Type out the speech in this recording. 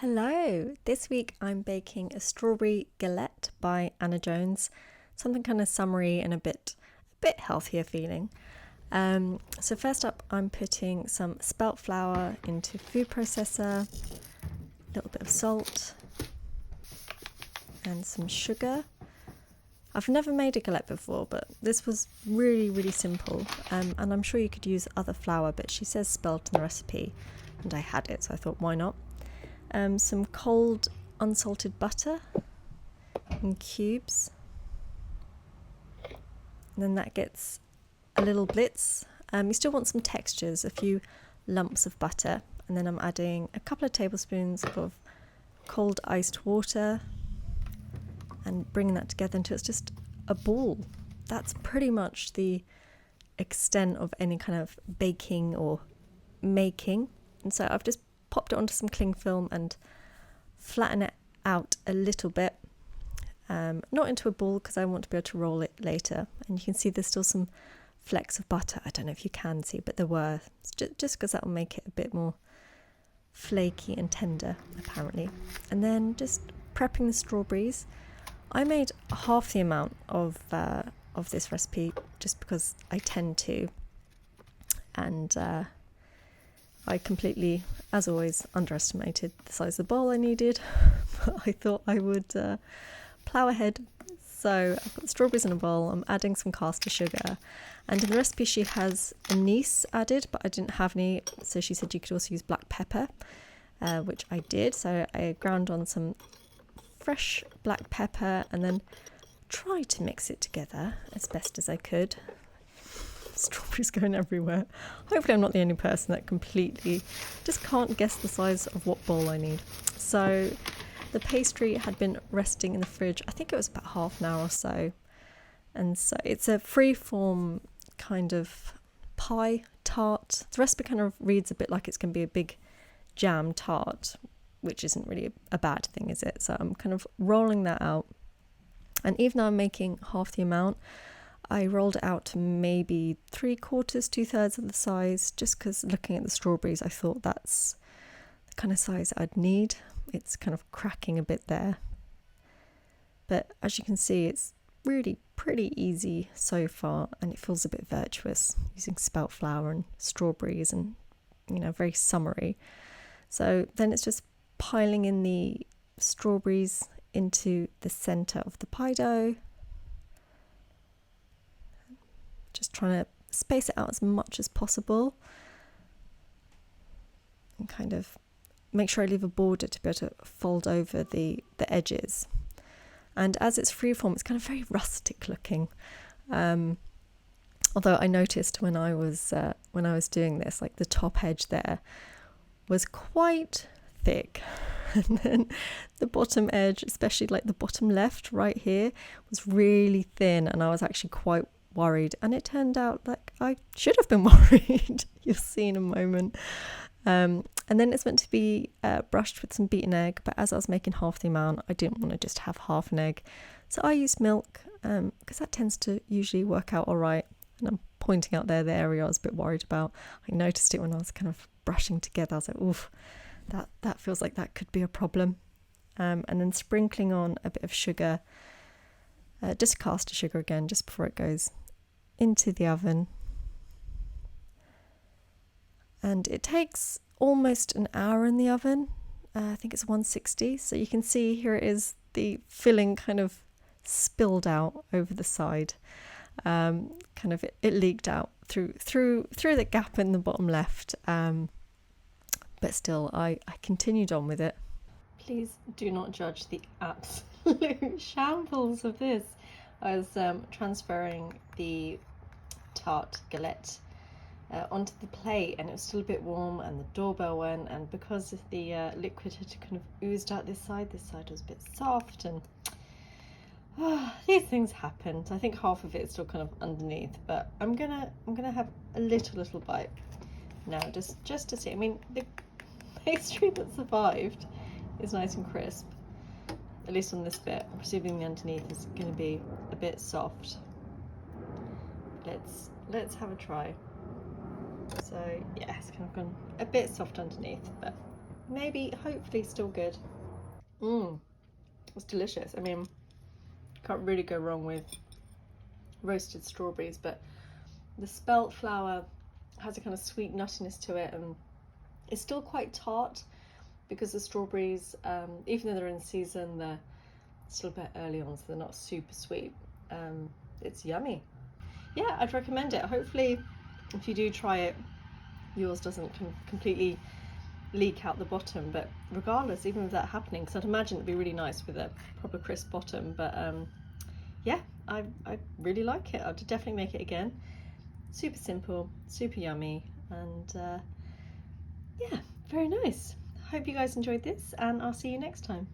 Hello! This week I'm baking a strawberry galette by Anna Jones. Something kind of summery and a bit healthier feeling. So first up I'm putting some spelt flour into food processor, a little bit of salt and some sugar. I've never made a galette before, but this was really simple, and I'm sure you could use other flour, but she says spelt in the recipe and I had it, so I thought why not. Some cold unsalted butter in cubes, and then that gets a little blitz. You still want some textures, a few lumps of butter, and then I'm adding a couple of tablespoons of cold iced water and bringing that together until it's just a ball. That's pretty much the extent of any kind of baking or making, and so I've just popped it onto some cling film and flatten it out a little bit, not into a ball because I want to be able to roll it later. And you can see there's still some flecks of butter. I don't know if you can see, but there were, just because that will make it a bit more flaky and tender apparently. And then just prepping the strawberries. I made half the amount of this recipe just because I tend to, and I completely, as always, underestimated the size of the bowl I needed, but I thought I would plough ahead. So I've got the strawberries in a bowl, I'm adding some caster sugar, and in the recipe she has anise added, but I didn't have any, so she said you could also use black pepper, which I did. So I ground on some fresh black pepper and then tried to mix it together as best as I could. Strawberries going everywhere. Hopefully I'm not the only person that completely just can't guess the size of what bowl I need. So the pastry had been resting in the fridge, I think it was about half an hour or so, and so it's a free-form kind of pie tart. The recipe kind of reads a bit like it's going to be a big jam tart, which isn't really a bad thing, is it? So I'm kind of rolling that out, and even though I'm making half the amount, I rolled it out to maybe 3/4, 2/3 of the size, just because looking at the strawberries, I thought that's the kind of size I'd need. It's kind of cracking a bit there. But as you can see, it's really pretty easy so far, and it feels a bit virtuous using spelt flour and strawberries and, very summery. So then it's just piling in the strawberries into the centre of the pie dough. Just trying to space it out as much as possible and kind of make sure I leave a border to be able to fold over the edges. And as it's freeform, it's kind of very rustic looking. Although I noticed when I was doing this, like the top edge there was quite thick, and then the bottom edge, especially like the bottom left right here, was really thin, and I was actually quite worried, and it turned out like I should have been worried. You'll see in a moment. And then it's meant to be brushed with some beaten egg, but as I was making half the amount, I didn't want to just have half an egg, so I used milk, because that tends to usually work out all right. And I'm pointing out there the area I was a bit worried about. I noticed it when I was kind of brushing together. I was like, oof, that feels like that could be a problem. And then sprinkling on a bit of sugar, just caster sugar again, just before it goes into the oven. And it takes almost an hour in the oven. I think it's 160. So you can see here it is, the filling kind of spilled out over the side. It leaked out through the gap in the bottom left. But still, I continued on with it. Please do not judge the absolute shambles of this. I was transferring the tart galette onto the plate, and it was still a bit warm, and the doorbell went, and because of the liquid had kind of oozed out this side was a bit soft, and these things happened. I think half of it is still kind of underneath, but I'm gonna have a little bite now, just to see. I mean, the pastry that survived is nice and crisp, at least on this bit. I'm presuming the underneath is going to be a bit soft. Let's have a try. So yeah, it's kind of gone a bit soft underneath, but maybe, hopefully still good. It's delicious. I mean, can't really go wrong with roasted strawberries, but the spelt flour has a kind of sweet nuttiness to it, and it's still quite tart because the strawberries, even though they're in season, they're still a bit early on, so they're not super sweet. It's yummy. Yeah, I'd recommend it. Hopefully, if you do try it, yours doesn't completely leak out the bottom, but regardless, even with that happening, because I'd imagine it'd be really nice with a proper crisp bottom, but yeah, I really like it. I'd definitely make it again. Super simple, super yummy, and yeah, very nice. Hope you guys enjoyed this, and I'll see you next time.